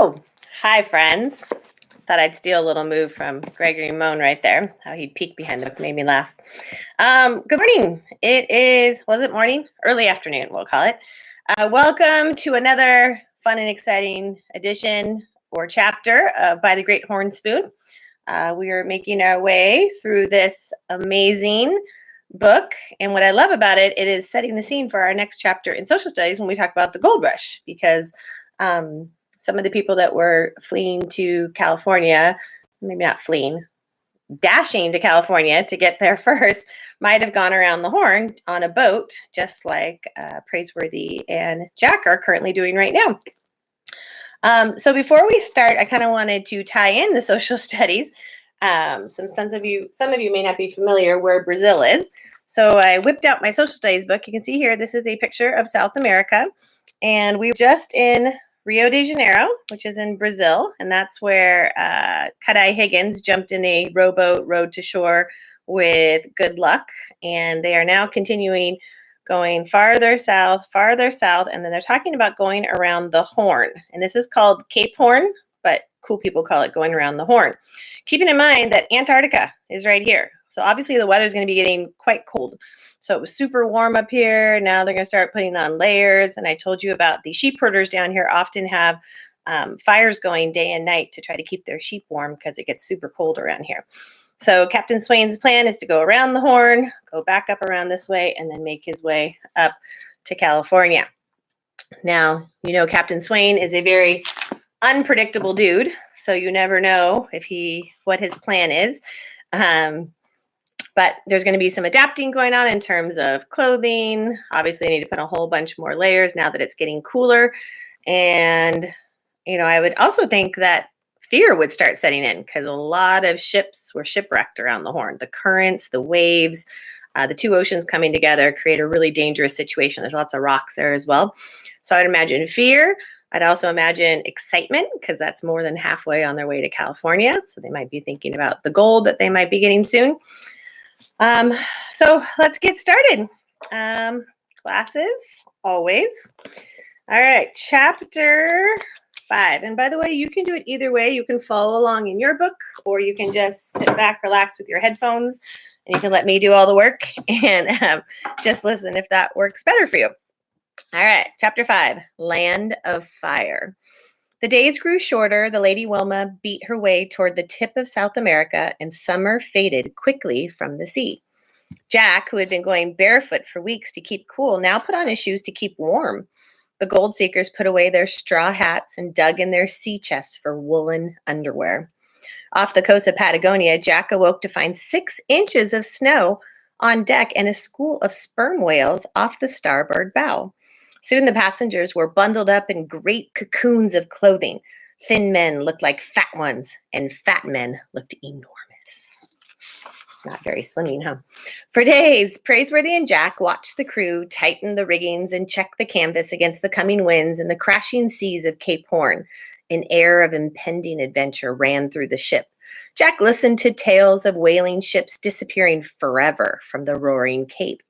Oh, hi, friends. Thought I'd steal a little move from Gregory Moan right there. How he'd peek behind the book made me laugh. Good morning. Was it morning? Early afternoon, we'll call it. Welcome to another fun and exciting edition or chapter by the Great Hornspoon. We are making our way through this amazing book. And what I love about it, it is setting the scene for our next chapter in social studies when we talk about the gold rush, because some of the people that were fleeing to California, maybe not fleeing, dashing to California to get there first, might have gone around the Horn on a boat, just like Praiseworthy and Jack are currently doing right now. So before we start, I kind of wanted to tie in the social studies. Some of you may not be familiar where Brazil is. So I whipped out my social studies book. You can see here, this is a picture of South America. And we were just in Rio de Janeiro, which is in Brazil. And that's where Cut-Eye Higgins jumped in a rowboat, rowed to shore with good luck. And they are now continuing going farther south, and then they're talking about going around the Horn. And this is called Cape Horn, but cool people call it going around the Horn. Keeping in mind that Antarctica is right here. So obviously the weather is going to be getting quite cold. So it was super warm up here. Now they're going to start putting on layers. And I told you about the sheep herders down here often have fires going day and night to try to keep their sheep warm because it gets super cold around here. So Captain Swain's plan is to go around the Horn, go back up around this way, and then make his way up to California. Now, you know, Captain Swain is a very unpredictable dude. So you never know what his plan is. But there's going to be some adapting going on in terms of clothing. Obviously, they need to put a whole bunch more layers now that it's getting cooler. And, you know, I would also think that fear would start setting in because a lot of ships were shipwrecked around the Horn. The currents, the waves, the two oceans coming together create a really dangerous situation. There's lots of rocks there as well. So I'd imagine fear. I'd also imagine excitement because that's more than halfway on their way to California. So they might be thinking about the gold that they might be getting soon. So let's get started. Classes, always. All right, chapter 5. And by the way, you can do it either way. You can follow along in your book, or you can just sit back, relax with your headphones, and you can let me do all the work and just listen if that works better for you. All right, chapter 5, Land of Fire. The days grew shorter. The Lady Wilma beat her way toward the tip of South America, and summer faded quickly from the sea. Jack, who had been going barefoot for weeks to keep cool, now put on his shoes to keep warm. The gold seekers put away their straw hats and dug in their sea chests for woolen underwear. Off the coast of Patagonia, Jack awoke to find 6 inches of snow on deck and a school of sperm whales off the starboard bow. Soon the passengers were bundled up in great cocoons of clothing. Thin men looked like fat ones, and fat men looked enormous. Not very slimming, huh? For days, Praiseworthy and Jack watched the crew tighten the riggings and check the canvas against the coming winds and the crashing seas of Cape Horn. An air of impending adventure ran through the ship. Jack listened to tales of whaling ships disappearing forever from the roaring cape,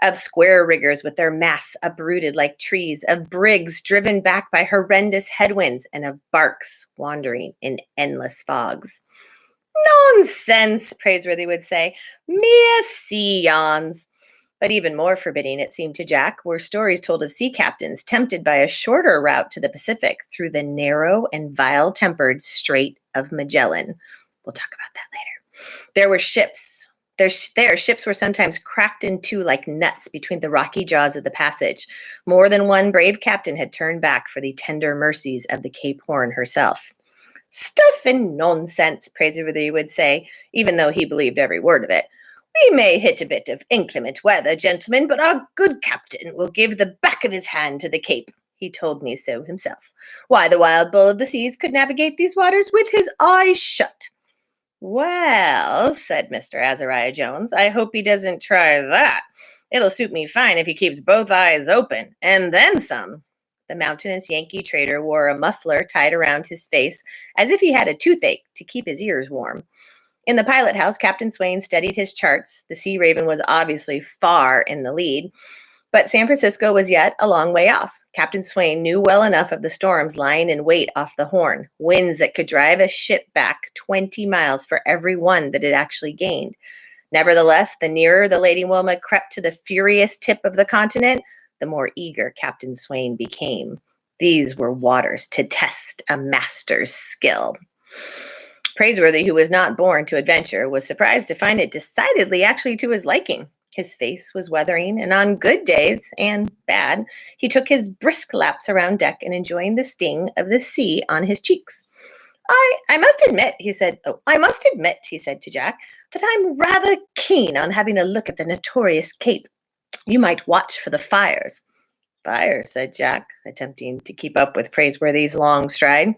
of square riggers with their masts uprooted like trees, of brigs driven back by horrendous headwinds, and of barks wandering in endless fogs. Nonsense, Praiseworthy would say. Mere sea yawns. But even more forbidding, it seemed to Jack, were stories told of sea captains tempted by a shorter route to the Pacific through the narrow and vile-tempered Strait of Magellan. We'll talk about that later. There were ships. Their ships were sometimes cracked in two like nuts between the rocky jaws of the passage. More than one brave captain had turned back for the tender mercies of the Cape Horn herself. Stuff and nonsense, Praiseworthy would say, even though he believed every word of it. We may hit a bit of inclement weather, gentlemen, but our good captain will give the back of his hand to the Cape. He told me so himself. Why, the wild bull of the seas could navigate these waters with his eyes shut. Well, said Mr. Azariah Jones, I hope he doesn't try that. It'll suit me fine if he keeps both eyes open, and then some. The mountainous Yankee trader wore a muffler tied around his face as if he had a toothache to keep his ears warm. In the pilot house, Captain Swain studied his charts. The Sea Raven was obviously far in the lead, but San Francisco was yet a long way off. Captain Swain knew well enough of the storms lying in wait off the Horn, winds that could drive a ship back 20 miles for every one that it actually gained. Nevertheless, the nearer the Lady Wilma crept to the furious tip of the continent, the more eager Captain Swain became. These were waters to test a master's skill. Praiseworthy, who was not born to adventure, was surprised to find it decidedly actually to his liking. His face was weathering, and on good days and bad, he took his brisk laps around deck and enjoying the sting of the sea on his cheeks. I must admit, he said, to Jack, that I'm rather keen on having a look at the notorious Cape. You might watch for the fires. Fires, said Jack, attempting to keep up with Praiseworthy's long stride.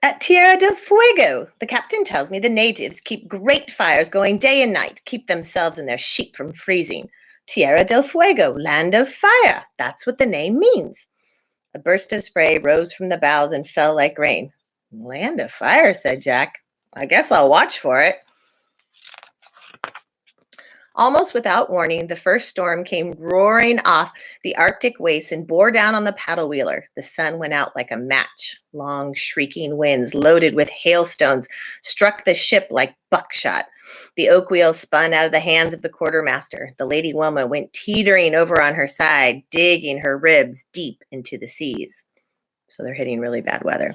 At Tierra del Fuego, the captain tells me the natives keep great fires going day and night, keep themselves and their sheep from freezing. Tierra del Fuego, land of fire. That's what the name means. A burst of spray rose from the bows and fell like rain. Land of fire, said Jack. I guess I'll watch for it. Almost without warning, the first storm came roaring off the Arctic wastes and bore down on the paddle wheeler. The sun went out like a match. Long, shrieking winds loaded with hailstones struck the ship like buckshot. The oak wheel spun out of the hands of the quartermaster. The Lady Wilma went teetering over on her side, digging her ribs deep into the seas. So they're hitting really bad weather.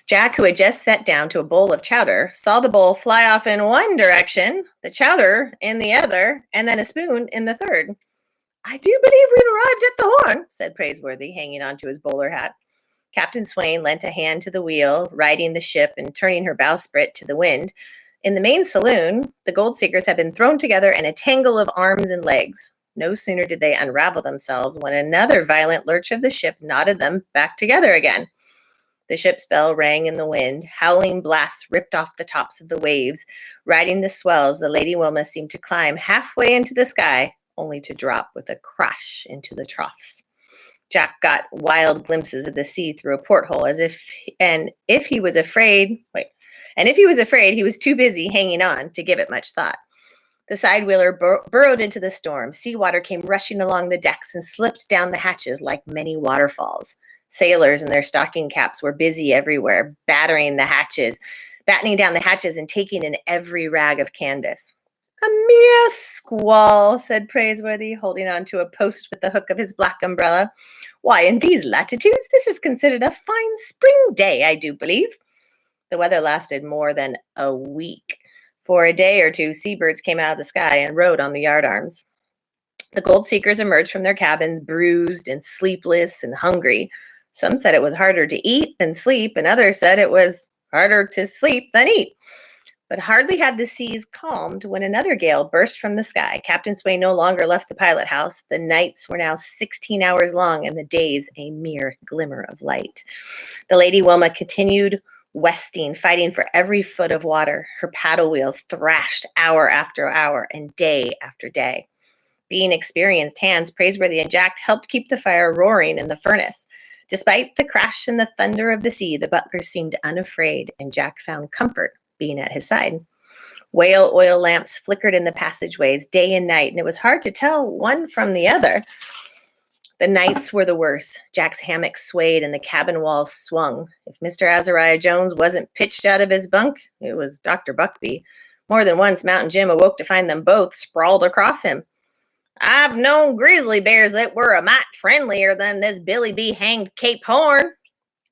Jack, who had just sat down to a bowl of chowder, saw the bowl fly off in one direction, the chowder in the other, and then a spoon in the third. I do believe we've arrived at the Horn, said Praiseworthy, hanging onto his bowler hat. Captain Swain lent a hand to the wheel, righting the ship and turning her bowsprit to the wind. In the main saloon, the gold seekers had been thrown together in a tangle of arms and legs. No sooner did they unravel themselves when another violent lurch of the ship knotted them back together again. The ship's bell rang in the wind. Howling blasts ripped off the tops of the waves. Riding the swells, the Lady Wilma seemed to climb halfway into the sky, only to drop with a crash into the troughs. Jack got wild glimpses of the sea through a porthole, if he was afraid, he was too busy hanging on to give it much thought. The side-wheeler burrowed into the storm. Seawater came rushing along the decks and slipped down the hatches like many waterfalls. Sailors in their stocking caps were busy everywhere, battening down the hatches and taking in every rag of canvas. A mere squall, said Praiseworthy, holding on to a post with the hook of his black umbrella. Why, in these latitudes, this is considered a fine spring day, I do believe. The weather lasted more than a week. For a day or two, seabirds came out of the sky and rode on the yardarms. The gold seekers emerged from their cabins bruised and sleepless and hungry. Some said it was harder to eat than sleep, and others said it was harder to sleep than eat. But hardly had the seas calmed when another gale burst from the sky. Captain Swain no longer left the pilot house. The nights were now 16 hours long and the days a mere glimmer of light. The Lady Wilma continued westing, fighting for every foot of water. Her paddle wheels thrashed hour after hour and day after day. Being experienced hands, Praiseworthy and Jack helped keep the fire roaring in the furnace. Despite the crash and the thunder of the sea, the butler seemed unafraid, and Jack found comfort being at his side. Whale oil lamps flickered in the passageways day and night, and it was hard to tell one from the other. The nights were the worst. Jack's hammock swayed and the cabin walls swung. If Mr. Azariah Jones wasn't pitched out of his bunk, it was Dr. Buckby. More than once, Mountain Jim awoke to find them both sprawled across him. I've known grizzly bears that were a mite friendlier than this Billy B. hanged Cape Horn.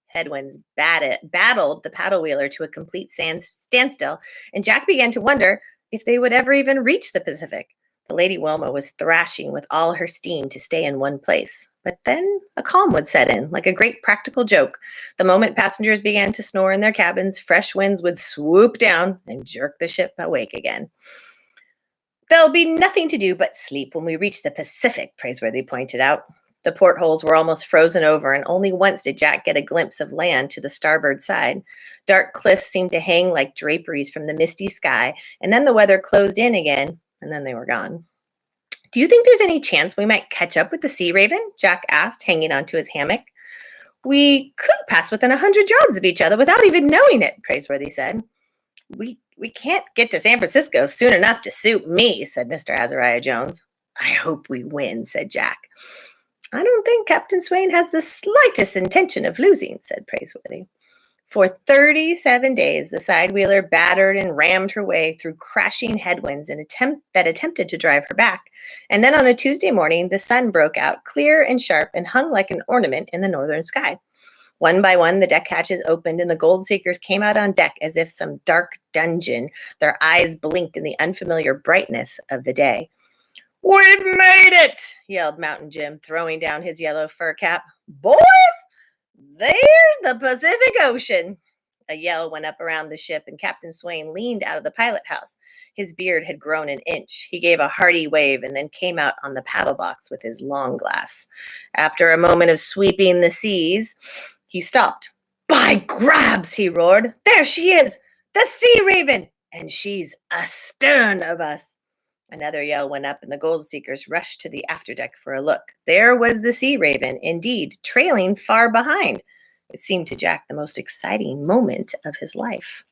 Headwinds battled the paddle wheeler to a complete standstill, and Jack began to wonder if they would ever even reach the Pacific. The Lady Wilma was thrashing with all her steam to stay in one place. But then a calm would set in, like a great practical joke. The moment passengers began to snore in their cabins, fresh winds would swoop down and jerk the ship awake again. There'll be nothing to do but sleep when we reach the Pacific, Praiseworthy pointed out. The portholes were almost frozen over, and only once did Jack get a glimpse of land to the starboard side. Dark cliffs seemed to hang like draperies from the misty sky, and then the weather closed in again, and then they were gone. Do you think there's any chance we might catch up with the Sea Raven? Jack asked, hanging onto his hammock. We could pass within 100 yards of each other without even knowing it, Praiseworthy said. We can't get to San Francisco soon enough to suit me, said Mr. Azariah Jones. I hope we win, said Jack. I don't think Captain Swain has the slightest intention of losing, said Praiseworthy. For 37 days, the side-wheeler battered and rammed her way through crashing headwinds that attempted to drive her back. And then on a Tuesday morning, the sun broke out clear and sharp and hung like an ornament in the northern sky. One by one, the deck hatches opened and the gold seekers came out on deck as if some dark dungeon. Their eyes blinked in the unfamiliar brightness of the day. "We've made it!" yelled Mountain Jim, throwing down his yellow fur cap. "Boys, there's the Pacific Ocean." A yell went up around the ship, and Captain Swain leaned out of the pilot house. His beard had grown an inch. He gave a hearty wave and then came out on the paddle box with his long glass. After a moment of sweeping the seas, he stopped. "By grabs," he roared. "There she is, the Sea Raven, and she's astern of us." Another yell went up, and the gold seekers rushed to the afterdeck for a look. There was the Sea Raven, indeed, trailing far behind. It seemed to Jack the most exciting moment of his life.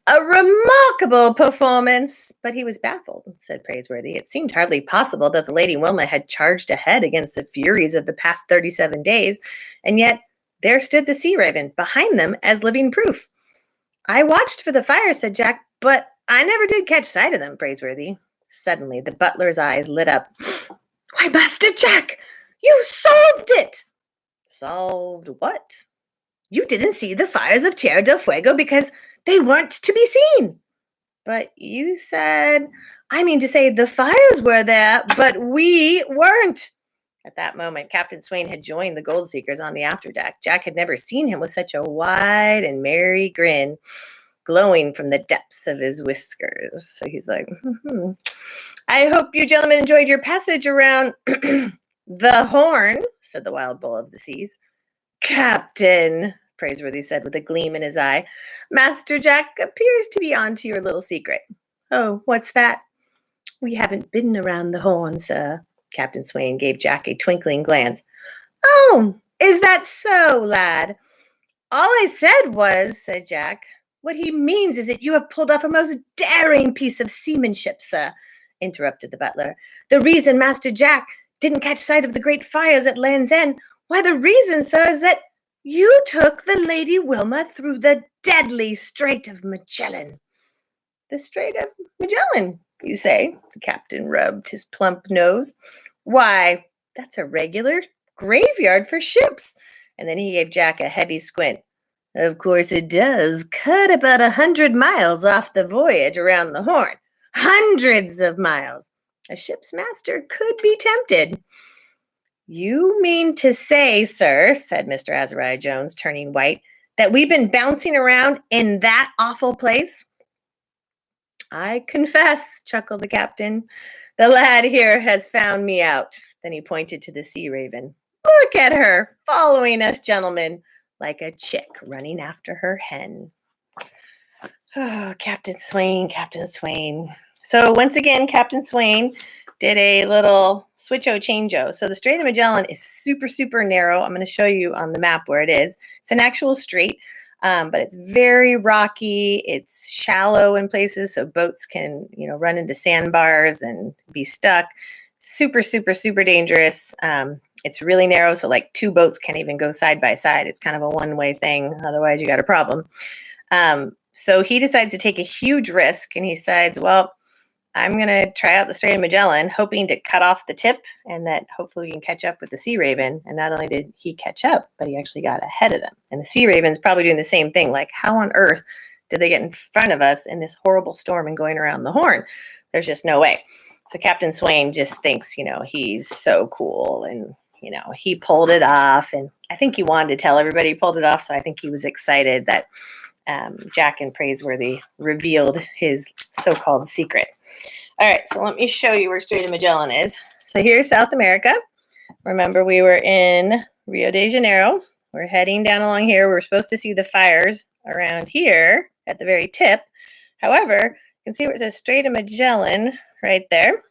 "A remarkable performance," but he was baffled, said Praiseworthy. It seemed hardly possible that the Lady Wilma had charged ahead against the furies of the past 37 days, and yet there stood the Sea Raven behind them as living proof. "I watched for the fire," said Jack, "but I never did catch sight of them, Praiseworthy." Suddenly, the butler's eyes lit up. "Why, Master Jack, you solved it!" "Solved what?" "You didn't see the fires of Tierra del Fuego because they weren't to be seen." "But you said—" "I mean to say the fires were there, but we weren't." At that moment, Captain Swain had joined the gold seekers on the afterdeck. Jack had never seen him with such a wide and merry grin glowing from the depths of his whiskers. So he's like, "I hope you gentlemen enjoyed your passage around the Horn," said the wild bull of the seas. "Captain," Praiseworthy said with a gleam in his eye, "Master Jack appears to be on to your little secret." "Oh, what's that?" "We haven't been around the Horn, sir." Captain Swain gave Jack a twinkling glance. "Oh, is that so, lad?" "All I said was," said Jack, "what he means is that you have pulled off a most daring piece of seamanship, sir," interrupted the butler. "The reason Master Jack didn't catch sight of the great fires at Land's End, why, the reason, sir, is that you took the Lady Wilma through the deadly Strait of Magellan." "The Strait of Magellan, you say?" The captain rubbed his plump nose. "Why, that's a regular graveyard for ships." And then he gave Jack a heavy squint. "Of course it does. Cut about 100 miles off the voyage around the Horn. Hundreds of miles. A ship's master could be tempted." "You mean to say, sir," said Mr. Azariah Jones, turning white, "that we've been bouncing around in that awful place?" "I confess," chuckled the captain, "the lad here has found me out." Then he pointed to the Sea Raven. "Look at her, following us, gentlemen, like a chick running after her hen." Oh, Captain Swain, Captain Swain. So once again, Captain Swain did a little switcho changeo. So the Strait of Magellan is super, super narrow. I'm going to show you on the map where it is. It's an actual strait, but it's very rocky. It's shallow in places, so boats can, run into sandbars and be stuck. Super, super, super dangerous. It's really narrow, so like two boats can't even go side by side. It's kind of a one-way thing. Otherwise, you got a problem. So he decides to take a huge risk, and he decides, well, I'm going to try out the Strait of Magellan, hoping to cut off the tip and that hopefully we can catch up with the Sea Raven. And not only did he catch up, but he actually got ahead of them. And the Sea Raven's probably doing the same thing. Like, how on earth did they get in front of us in this horrible storm and going around the Horn? There's just no way. So Captain Swain just thinks, he's so cool, and he pulled it off. And I think he wanted to tell everybody he pulled it off. So I think he was excited that Jack and Praiseworthy revealed his so-called secret. All right, so let me show you where Strait of Magellan is. So here's South America. Remember, we were in Rio de Janeiro. We're heading down along here. We're supposed to see the fires around here at the very tip. However, you can see where it says Strait of Magellan right there.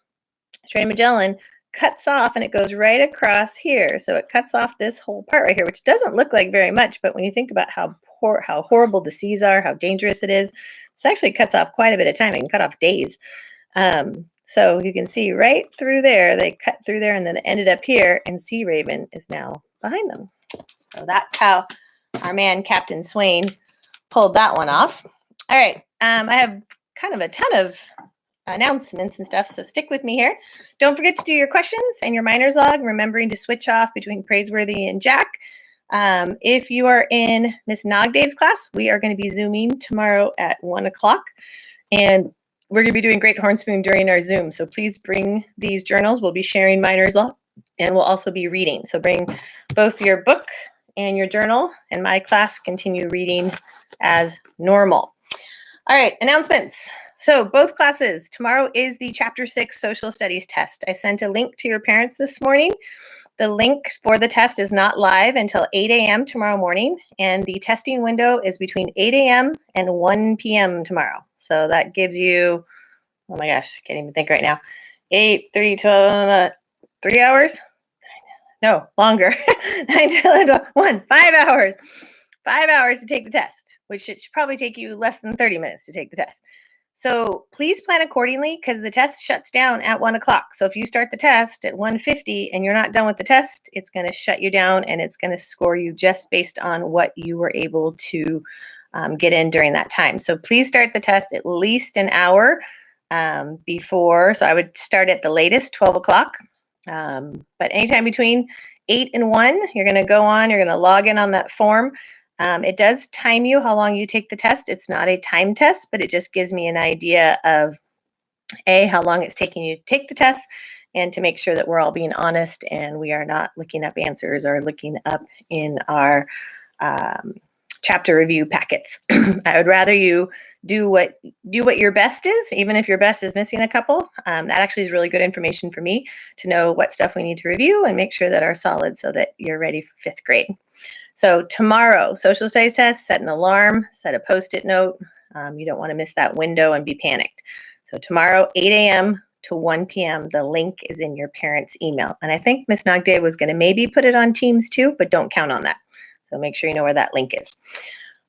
Strait of Magellan cuts off and it goes right across here. So it cuts off this whole part right here, which doesn't look like very much, but when you think about how horrible the seas are, how dangerous it is, this actually cuts off quite a bit of time. It can cut off days. So you can see right through there, they cut through there and then it ended up here, and Sea Raven is now behind them. So that's how our man, Captain Swain, pulled that one off. All right, I have kind of a ton of announcements and stuff, so stick with me here. Don't forget to do your questions and your miner's log, remembering to switch off between Praiseworthy and Jack. If you are in Miss Nogdave's class, we are going to be Zooming tomorrow at 1 o'clock, and we're going to be doing Great Hornspoon during our Zoom, so please bring these journals. We'll be sharing miner's log, and we'll also be reading, so bring both your book and your journal, and my class continue reading as normal. All right, announcements. So both classes, tomorrow is the Chapter 6 Social Studies test. I sent a link to your parents this morning. The link for the test is not live until 8 a.m. tomorrow morning, and the testing window is between 8 a.m. and 1 p.m. tomorrow. So that gives you, oh my gosh, can't even think right now, 8, 3, 12, 3 hours? No, longer. 9, 10, 12, 1, 5 hours. 5 hours to take the test, which should probably take you less than 30 minutes to take the test. So please plan accordingly, because the test shuts down at 1 o'clock. So if you start the test at 1:50 and you're not done with the test, it's going to shut you down and it's going to score you just based on what you were able to get in during that time. So please start the test at least an hour before. So I would start at the latest 12 o'clock. But anytime between 8 and 1, you're going to go on, you're going to log in on that form. It does time you how long you take the test. It's not a time test, but it just gives me an idea of how long it's taking you to take the test, and to make sure that we're all being honest and we are not looking up answers or looking up in our chapter review packets. I would rather you do what your best is, even if your best is missing a couple. That actually is really good information for me to know what stuff we need to review and make sure that are solid so that you're ready for 5th grade. So tomorrow, social studies test, set an alarm, set a Post-it note. You don't want to miss that window and be panicked. So tomorrow, 8 a.m. to 1 p.m., the link is in your parents' email. And I think Miss Nogday was going to maybe put it on Teams too, but don't count on that. So make sure you know where that link is.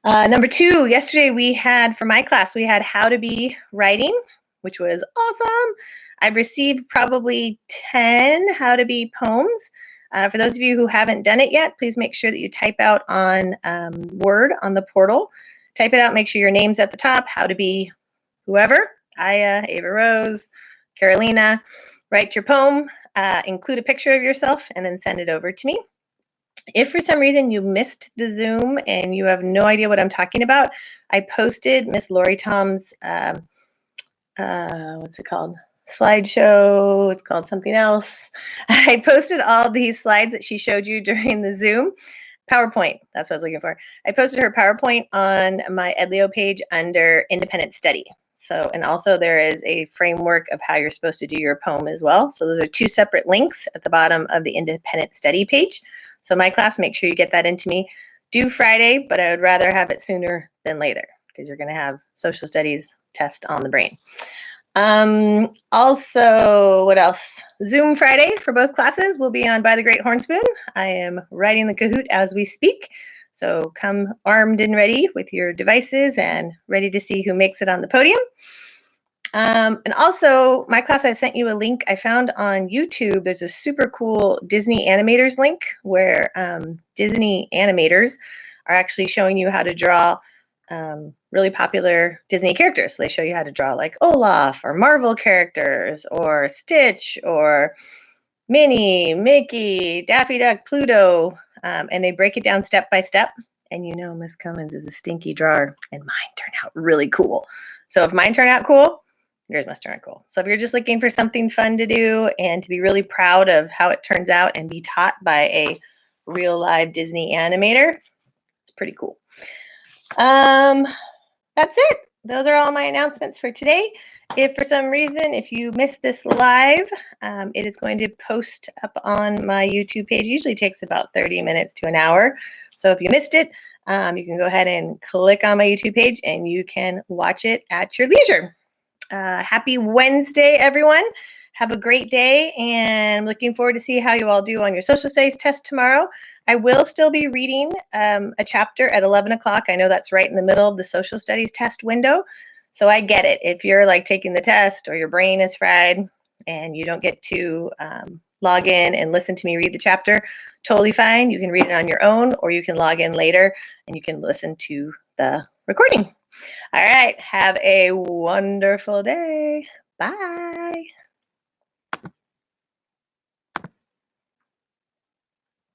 Number 2, yesterday we had, for my class, we had How to Be Writing, which was awesome. I've received probably 10 How to Be poems. For those of you who haven't done it yet, please make sure that you type out on Word on the portal. Type it out, make sure your name's at the top, How to Be whoever, Aya, Ava Rose, Carolina. Write your poem, include a picture of yourself, and then send it over to me. If for some reason you missed the Zoom and you have no idea what I'm talking about, I posted Miss Lori Tom's, what's it called? Slideshow. It's called something else. I posted all these slides that she showed you during the Zoom. PowerPoint, that's what I was looking for. I posted her PowerPoint on my Edleo page under independent study. So, and also there is a framework of how you're supposed to do your poem as well. So those are 2 separate links at the bottom of the independent study page. So my class, make sure you get that into me. Due Friday, but I would rather have it sooner than later, because you're going to have social studies test on the brain. Also, what else? Zoom Friday for both classes will be on By the Great Hornspoon. I am writing the Kahoot as we speak. So come armed and ready with your devices and ready to see who makes it on the podium. And also, my class, I sent you a link I found on YouTube. There's a super cool Disney animators link where Disney animators are actually showing you how to draw really popular Disney characters. So they show you how to draw like Olaf or Marvel characters or Stitch or Minnie, Mickey, Daffy Duck, Pluto, and they break it down step by step. And you know Miss Cummins is a stinky drawer, and mine turned out really cool. So if mine turn out cool, yours must turn out cool. So if you're just looking for something fun to do and to be really proud of how it turns out and be taught by a real live Disney animator, it's pretty cool. That's it. Those are all my announcements for today. If for some reason, if you missed this live, it is going to post up on my YouTube page. It usually takes about 30 minutes to an hour. So if you missed it, you can go ahead and click on my YouTube page and you can watch it at your leisure. Happy Wednesday, everyone. Have a great day, and I'm looking forward to see how you all do on your social studies test tomorrow. I will still be reading a chapter at 11 o'clock. I know that's right in the middle of the social studies test window. So I get it. If you're like taking the test or your brain is fried and you don't get to log in and listen to me read the chapter, totally fine. You can read it on your own, or you can log in later and you can listen to the recording. All right. Have a wonderful day. Bye.